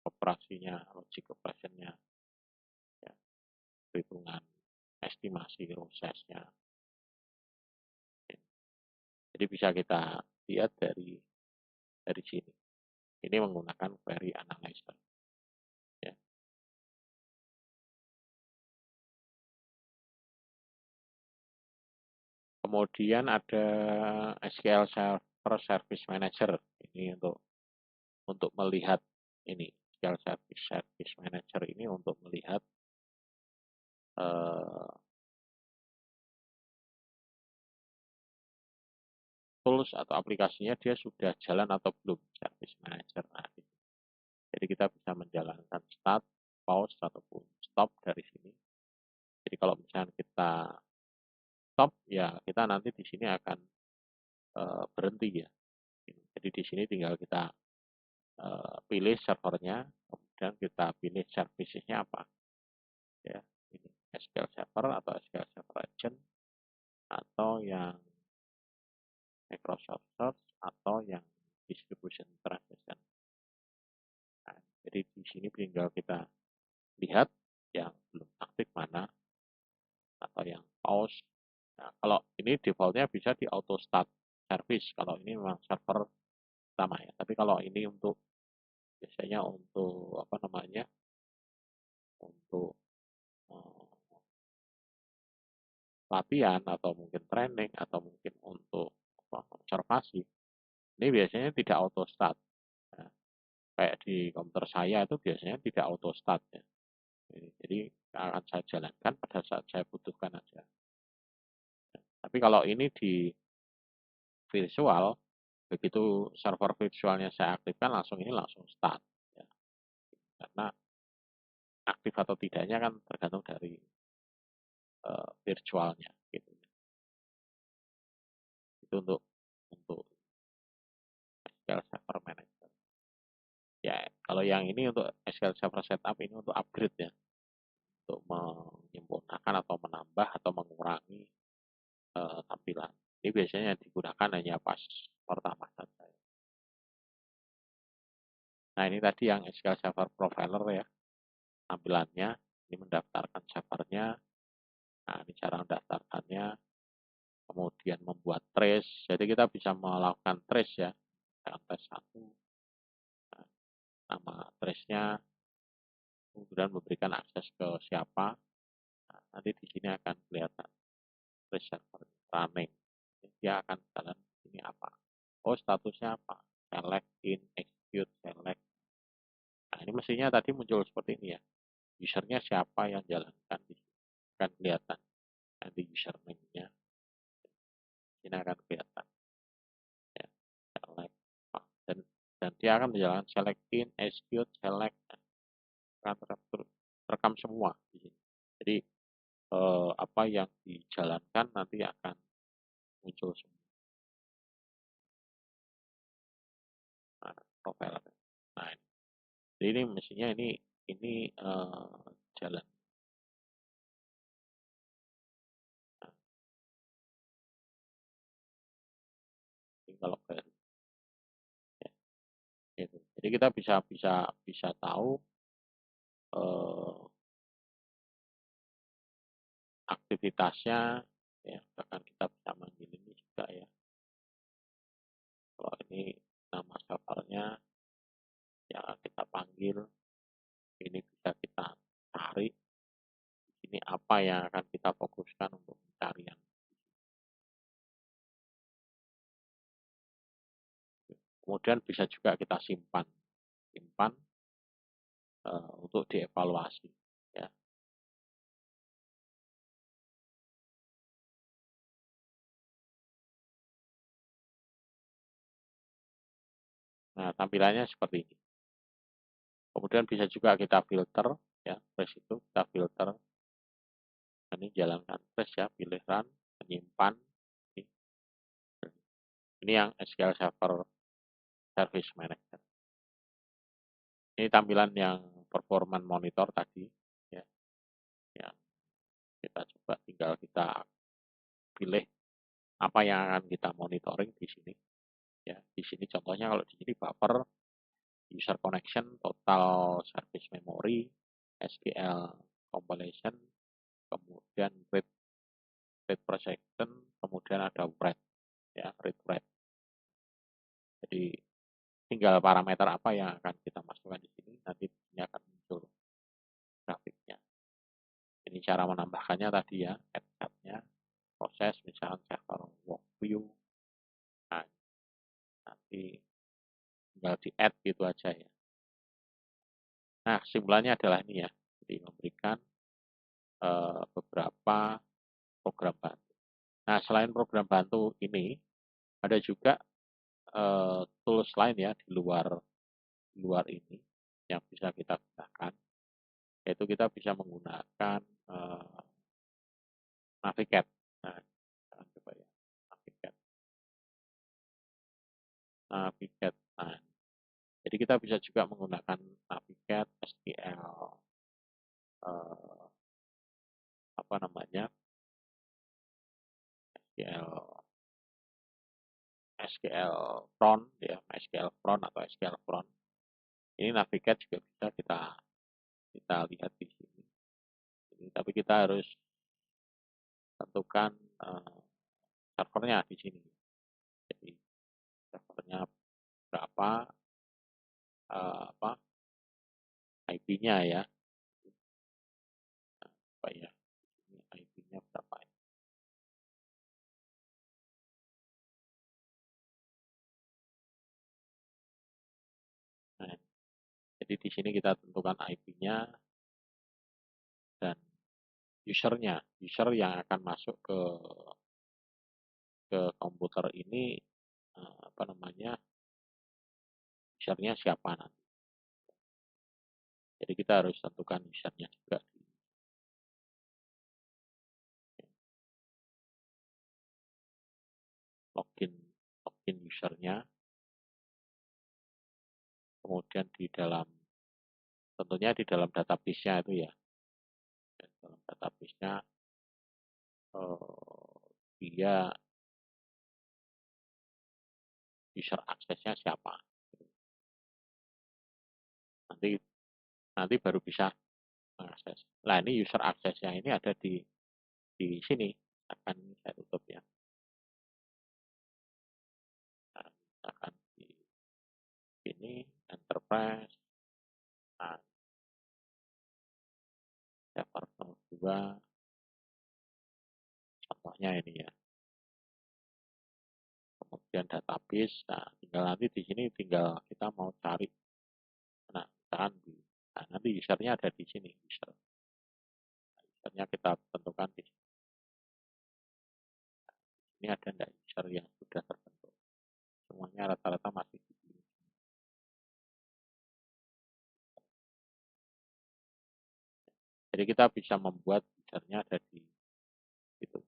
operasinya, logic operation-nya, ya, perhitungan estimasi prosesnya. Jadi bisa kita lihat dari sini. Ini menggunakan query analyzer. Ya. Kemudian ada SQL Server Service Manager. Ini untuk melihat ini SQL Service Manager ini untuk melihat tools atau aplikasinya dia sudah jalan atau belum Service Manager. Nah, jadi kita bisa menjalankan start, pause ataupun stop dari sini. Jadi kalau misalnya kita stop, ya kita nanti di sini akan berhenti ya. Jadi di sini tinggal kita pilih servernya, kemudian kita pilih servicesnya apa. Ya, ini SQL Server atau SQL Server Agent atau yang Microsoft Search atau yang Distribution Transaction. Nah, jadi di sini tinggal kita lihat yang belum aktif mana atau yang pause. Nah, kalau ini defaultnya bisa di auto start service kalau ini memang server utama ya. Tapi kalau ini untuk biasanya untuk apa namanya untuk latihan atau mungkin training atau mungkin untuk observasi ini biasanya tidak auto start. Nah, kayak di komputer saya itu biasanya tidak auto start ya. Jadi akan saya jalankan pada saat saya butuhkan aja. Tapi kalau ini di virtual, begitu server virtualnya saya aktifkan langsung ini langsung start. Ya. Karena aktif atau tidaknya kan tergantung dari virtualnya. Gitu. Itu untuk SQL Server Manager. Ya, kalau yang ini untuk SQL Server Setup ini untuk upgrade ya, untuk menyempurnakan atau menambah atau mengurangi tampilan. Ini biasanya digunakan hanya pas pertama saja. Nah, ini tadi yang SQL Server Profiler ya, tampilannya. Ini mendaftarkan servernya. Nah, ini cara mendaftarkannya. Kemudian membuat trace. Jadi kita bisa melakukan trace ya. Tes 1. Nah, nama trace-nya. Kemudian memberikan akses ke siapa. Nah, nanti di sini akan kelihatan trace server running. Dia akan jalan ini apa. Oh, statusnya apa. Select, in, execute, select. Nah, ini mestinya tadi muncul seperti ini ya. Usernya siapa yang jalankan di sini. Akan kelihatan. Nanti username-nya. Ini akan kelihatan. Ya, select. Dan dia akan menjalankan select in, execute, select. Akan terekam semua di sini. Jadi apa yang dijalankan nanti akan muncul semua. Nah, profile. Nah, ini mestinya ini jalan. Nah, kalau ya, gitu. Jadi kita bisa tahu aktivitasnya ya, bahkan kita bisa manggil ini juga ya. Kalau ini nama servernya yang kita panggil, ini bisa kita cari. Ini apa yang akan kita fokuskan untuk pencarian. Kemudian bisa juga kita simpan untuk dievaluasi. Ya. Nah, tampilannya seperti ini. Kemudian bisa juga kita filter, ya, trace itu kita filter. Ini jalankan trace ya, pilih run, menyimpan. Ini yang SQL Server Service Manager. Ini tampilan yang performance monitor tadi, ya, yang kita coba tinggal kita pilih apa yang akan kita monitoring di sini. Ya, di sini contohnya kalau di sini buffer, user connection, total service memory, SQL compilation, kemudian read per second, kemudian ada write, ya, read write. Jadi tinggal parameter apa yang akan kita masukkan di sini, nanti ini akan muncul grafiknya. Ini cara menambahkannya tadi ya, add tab-nya, proses misalnya server tinggal di add gitu aja ya. Nah, kesimpulannya adalah ini ya, jadi memberikan beberapa program bantu. Nah, selain program bantu ini, ada juga tools lain ya di luar ini yang bisa kita gunakan, yaitu kita bisa menggunakan Navigat. Nah, coba ya, Navigat. Navigat. Nah, jadi kita bisa juga menggunakan Navigat, SQL, eh, apa namanya, SQL, SQL Front ya, SQL Front atau SQL Front. Ini Navigat juga bisa kita lihat di sini. Tapi kita harus tentukan servernya di sini. Jadi servernya berapa, apa IP-nya ya, apa ya, IP-nya berapa ya. Nah, jadi di sini kita tentukan IP-nya dan usernya, user yang akan masuk ke komputer ini, apa namanya, usernya siapa nanti. Jadi kita harus tentukan usernya juga. Login usernya, kemudian tentunya di dalam database-nya itu ya. Dalam database-nya dia user aksesnya siapa. Nanti baru bisa mengakses. Nah, ini user aksesnya ini ada di sini. Akan saya tutup ya. Nah, akan di sini enterprise. Nah, server nomor 2. Contohnya ini ya. Kemudian database. Nah, tinggal nanti di sini tinggal kita mau cari. Nah, misalkan nanti usernya ada di sini. Usernya kita tentukan di sini. Ini ada enggak user yang sudah terbentuk. Semuanya rata-rata masih di sini. Jadi kita bisa membuat usernya ada di situ.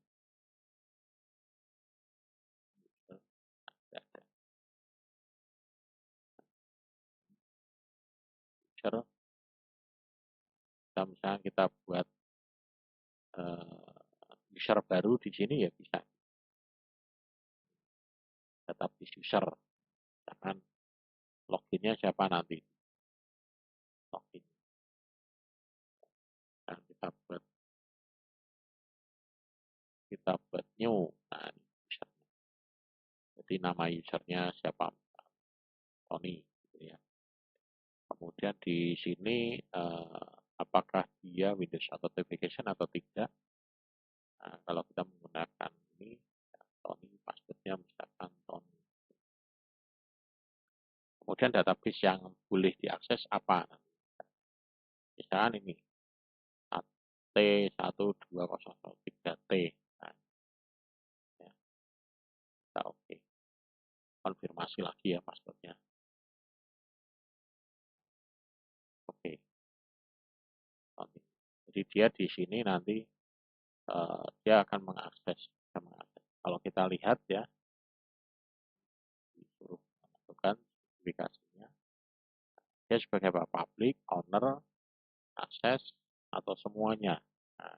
User, misalnya kita buat user baru di sini ya bisa. Database user. Jangan loginnya siapa nanti. Login. Dan kita buat new. Nah, ini usernya. Jadi nama usernya siapa? Tony. Gitu ya. Kemudian di sini apakah dia Windows Authentication atau tidak. Nah, kalau kita menggunakan ini, Tony, passwordnya misalkan Tony. Kemudian database yang boleh diakses apa? Misalkan ini, T12003T. Nah, ya, kita oke. Konfirmasi lagi ya passwordnya. Oke. Jadi dia di sini nanti dia akan mengakses. Kalau kita lihat ya, disuruh menentukan spesifikasinya. Dia sebagai public, owner, akses, atau semuanya. Nah,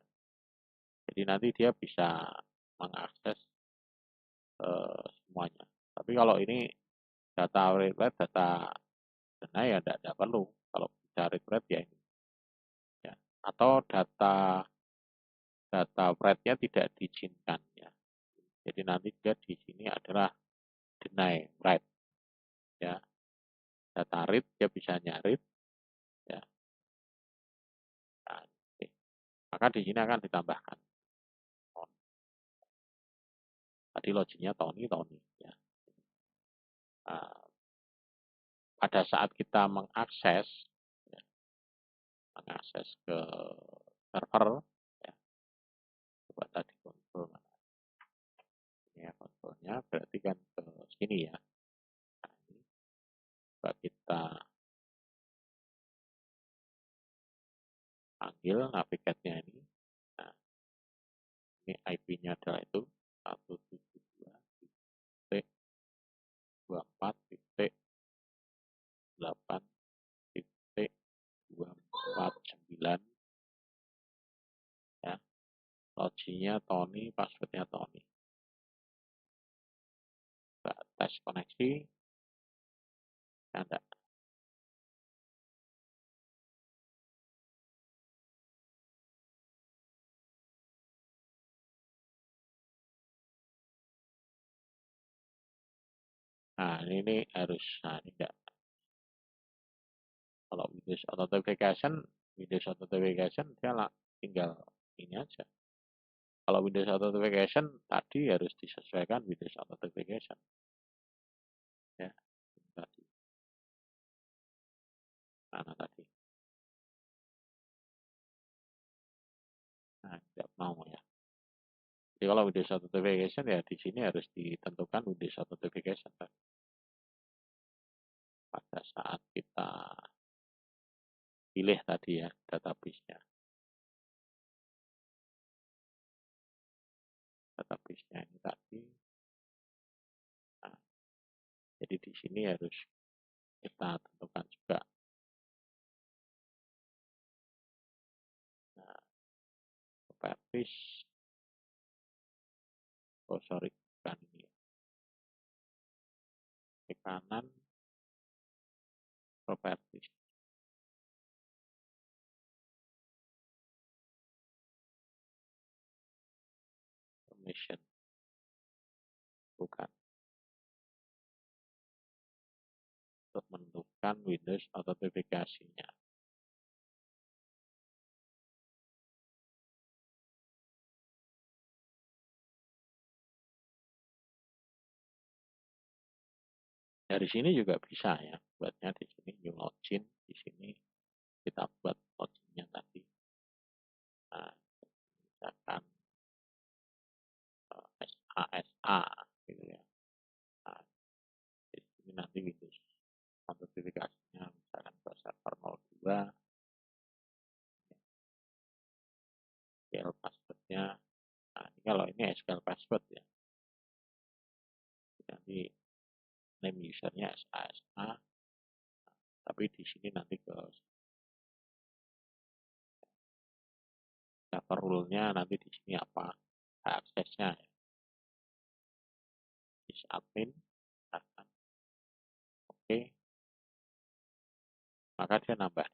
jadi nanti dia bisa mengakses semuanya. Tapi kalau ini data read write, data deny ya tidak perlu. Kalau bisa read write ya ini. Ya. Atau data write-nya tidak diizinkan ya. Jadi nanti dia di sini adalah deny write ya. Data read dia bisa nyarit ya. Nah, oke. Maka di sini akan ditambahkan tadi loginnya Tony ya. Nah, pada saat kita mengakses ke server, ya, coba tadi kontrol ini ya, kontrolnya berarti kan ke sini ya. Nah, ini coba kita panggil navigatnya ini. Nah, ini IP-nya adalah itu 172.24.8.249 ya. Loginya Tony, passwordnya Tony. Kita tes koneksi, ada. Nah, ini harus, nah ini enggak. Kalau Windows Authentication dia tinggal ini aja. Kalau Windows Authentication tadi harus disesuaikan Windows Authentication. Ya, tadi. Mana tadi? Nah, tidak mau ya. Jadi kalau Windows Authentication ya di sini harus ditentukan Windows Authentication pada saat kita pilih tadi ya database-nya. Database-nya ini tadi. Nah, jadi di sini harus kita tentukan juga. Nah, properties. Oh sorry, bukan ini. Di kanan properties. Permission. Bukan. Untuk menentukan Windows autentifikasinya. Dari sini juga bisa ya, buatnya di sini new login, di sini kita buat loginnya tadi. Nah, misalkan SASA gitu ya. Nah, di sini nanti Windows autentifikasinya misalkan ke server 02, SQL passwordnya. Nah, ini kalau ini SQL password ya. Nanti name usernya SASA, tapi di sini nanti ke server rule-nya nanti di sini apa aksesnya ya. Admin, oke, maka dia nambah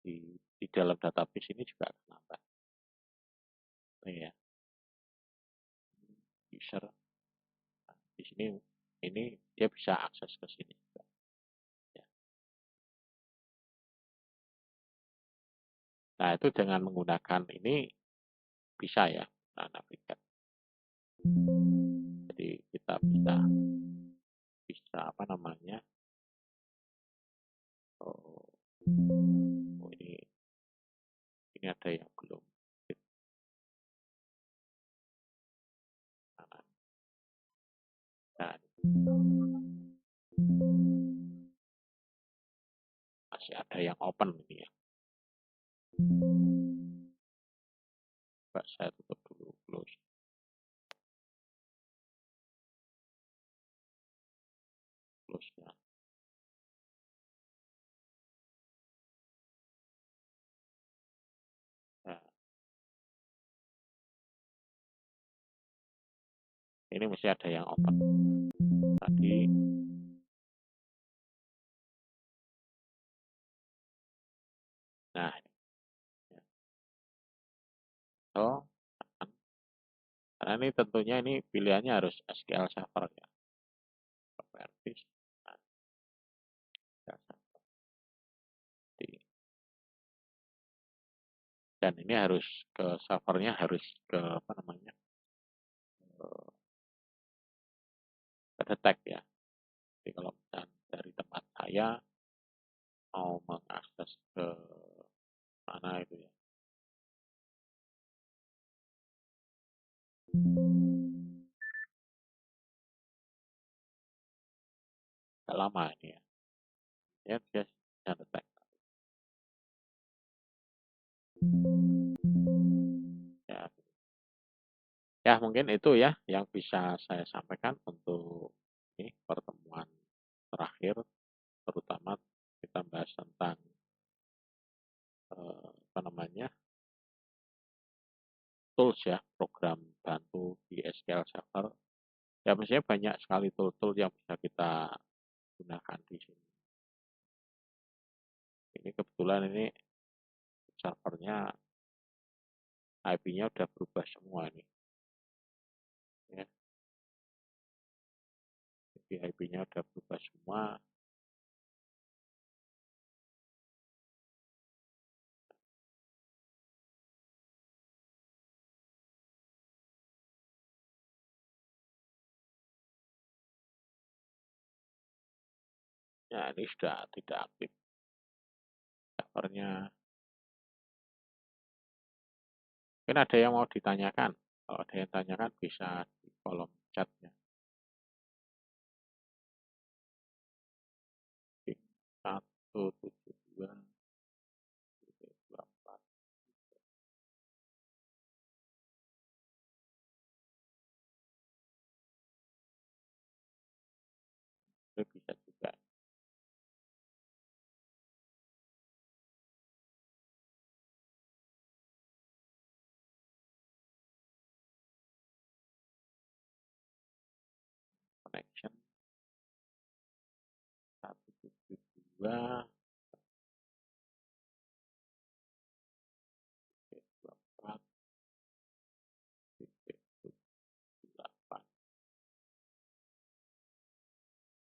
di dalam database ini juga akan nambah. Ini ya, user nah, di sini ini dia bisa akses ke sini juga. Ya. Nah itu dengan menggunakan ini bisa ya, nah, navigate. Jadi kita bisa apa namanya? Oh, ini ada yang belum. Nah, masih ada yang open ini ya. Coba saya tutup dulu, close. Close ya. Nah, ini mesti ada yang open. Tadi nah ya. So, karena ini tentunya ini pilihannya harus SQL Server ya. Properties. Nah, dan ini harus ke servernya harus ke apa namanya? Ke detect ya. Jadi kalau misalkan dari tempat saya mau mengakses ke mana itu ya. Agak lama ini ya. Ya, dia bisa detect. Ya, ya mungkin itu ya yang bisa saya sampaikan untuk ini pertemuan terakhir, terutama kita bahas tentang apa namanya tools ya, program bantu di SQL Server. Ya misalnya banyak sekali tool-tool yang bisa kita gunakan di sini. Ini kebetulan ini servernya IP-nya udah berubah semua ini. Ya, jadi IP-nya udah berubah semua. Ya ini sudah tidak aktif servernya. Mungkin ada yang mau ditanyakan. Kalau ada yang tanyakan bisa di kolom chatnya. 172 24 itu bisa juga connection 172 24 8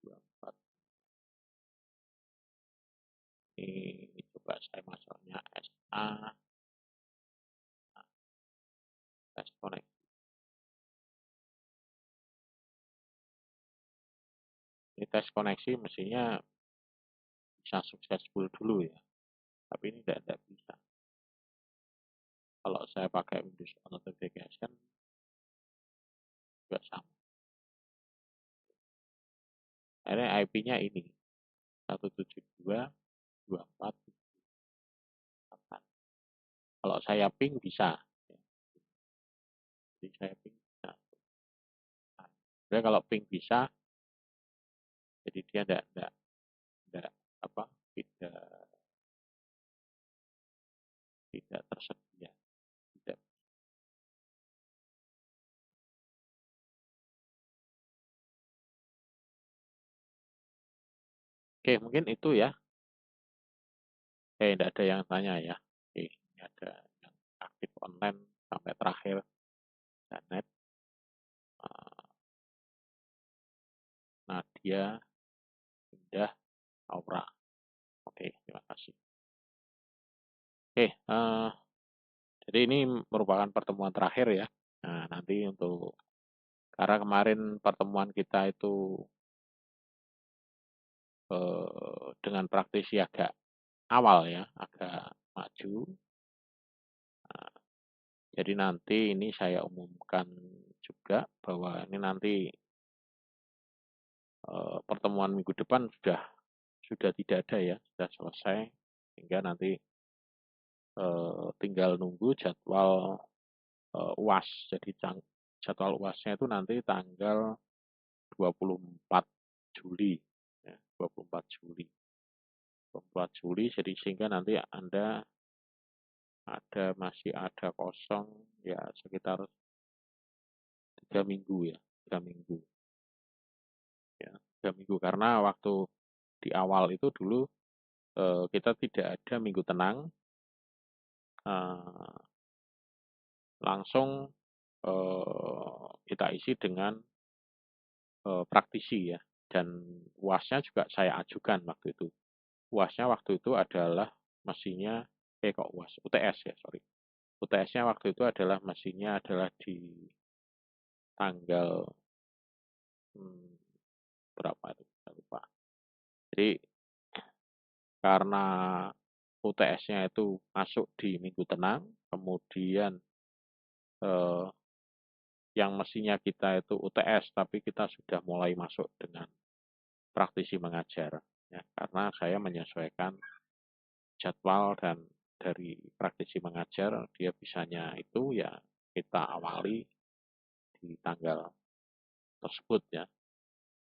24. Ini coba saya masuknya SA tes koneksi. Ini tes koneksi mestinya bisa successful dulu ya, tapi ini tidak bisa. Kalau saya pakai Windows Authentication juga sama. Akhirnya IP-nya ini 172.24. Kalau saya ping bisa. Jadi saya ping bisa. Jadi kalau ping bisa, jadi dia tidak apa tidak tidak tersedia. Tidak. Oke, mungkin itu ya. Tidak ada yang tanya ya. Oke, ini ada yang aktif online sampai terakhir. Janet, Nadia, Indah, Aura. Oke, terima kasih. Oke, jadi ini merupakan pertemuan terakhir ya. Nah, nanti untuk karena kemarin pertemuan kita itu dengan praktisi agak awal ya, agak maju. Nah, jadi nanti ini saya umumkan juga bahwa ini nanti pertemuan minggu depan sudah tidak ada ya, sudah selesai, sehingga nanti tinggal nunggu jadwal UAS. Jadi jadwal UASnya itu nanti tanggal 24 Juli, ya, 24 Juli. 24 Juli, jadi sehingga nanti Anda masih ada kosong ya sekitar 3 minggu ya, 3 minggu. Ya, 3 minggu karena waktu di awal itu dulu kita tidak ada minggu tenang, eh, langsung kita isi dengan praktisi ya, dan UASnya juga saya ajukan waktu itu. UASnya waktu itu adalah mesinnya kok UAS UTS ya, sorry. UTS-nya waktu itu adalah mesinnya adalah di tanggal berapa itu saya lupa. Jadi karena UTS-nya itu masuk di minggu tenang, kemudian eh, yang mestinya kita itu UTS, tapi kita sudah mulai masuk dengan praktisi mengajar. Ya, karena saya menyesuaikan jadwal dan dari praktisi mengajar, dia bisanya itu ya kita awali di tanggal tersebut ya,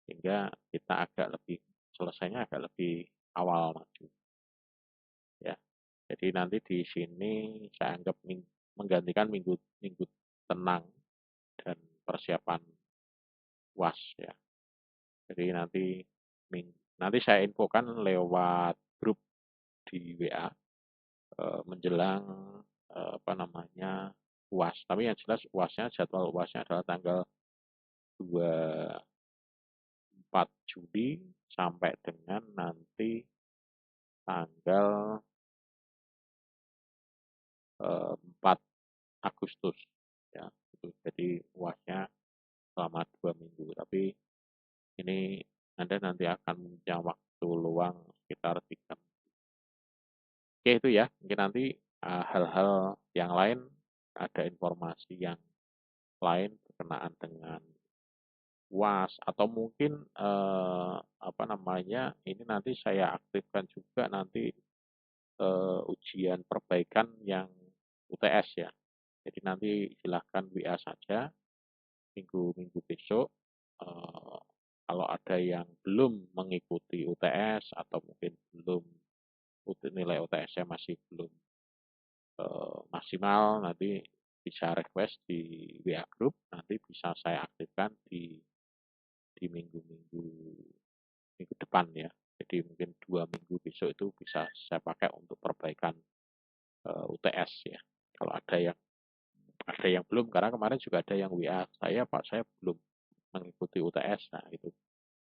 sehingga kita agak lebih selesainya agak lebih awal maju ya. Jadi nanti di sini saya anggap menggantikan minggu minggu tenang dan persiapan UAS ya. Jadi nanti saya infokan lewat grup di WA menjelang apa namanya UAS. Tapi yang jelas jadwal UASnya adalah tanggal 24 Juli sampai dengan nanti tanggal 4 Agustus ya. Jadi UASnya selama 2 minggu. Tapi ini Anda nanti akan punya waktu luang sekitar 3. Oke itu ya, mungkin nanti hal-hal yang lain, ada informasi yang lain berkenaan dengan UAS atau mungkin apa namanya ini nanti saya aktifkan juga nanti ujian perbaikan yang UTS ya. Jadi nanti silahkan WA saja minggu-minggu besok eh, kalau ada yang belum mengikuti UTS atau mungkin belum nilai UTS-nya masih belum maksimal, nanti bisa request di WA Group, nanti bisa saya aktifkan di minggu-minggu minggu depan ya. Jadi mungkin 2 minggu besok itu bisa saya pakai untuk perbaikan UTS ya. Kalau ada yang belum, karena kemarin juga ada yang WA saya, Pak saya belum mengikuti UTS, nah itu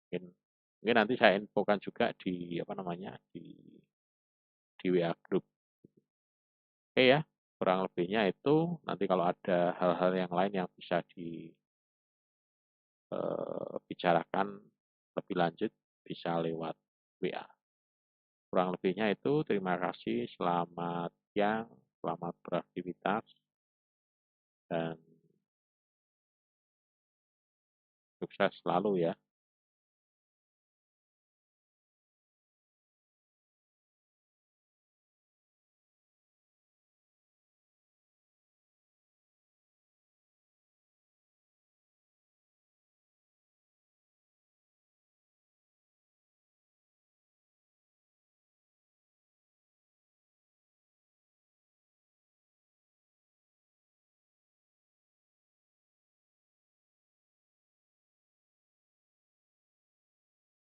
mungkin mungkin nanti saya infokan juga di apa namanya di WA Group. Oke ya, kurang lebihnya itu nanti kalau ada hal-hal yang lain yang bisa dibicarakan lebih lanjut bisa lewat WA. Kurang lebihnya itu terima kasih, selamat siang, selamat beraktivitas, dan sukses selalu ya.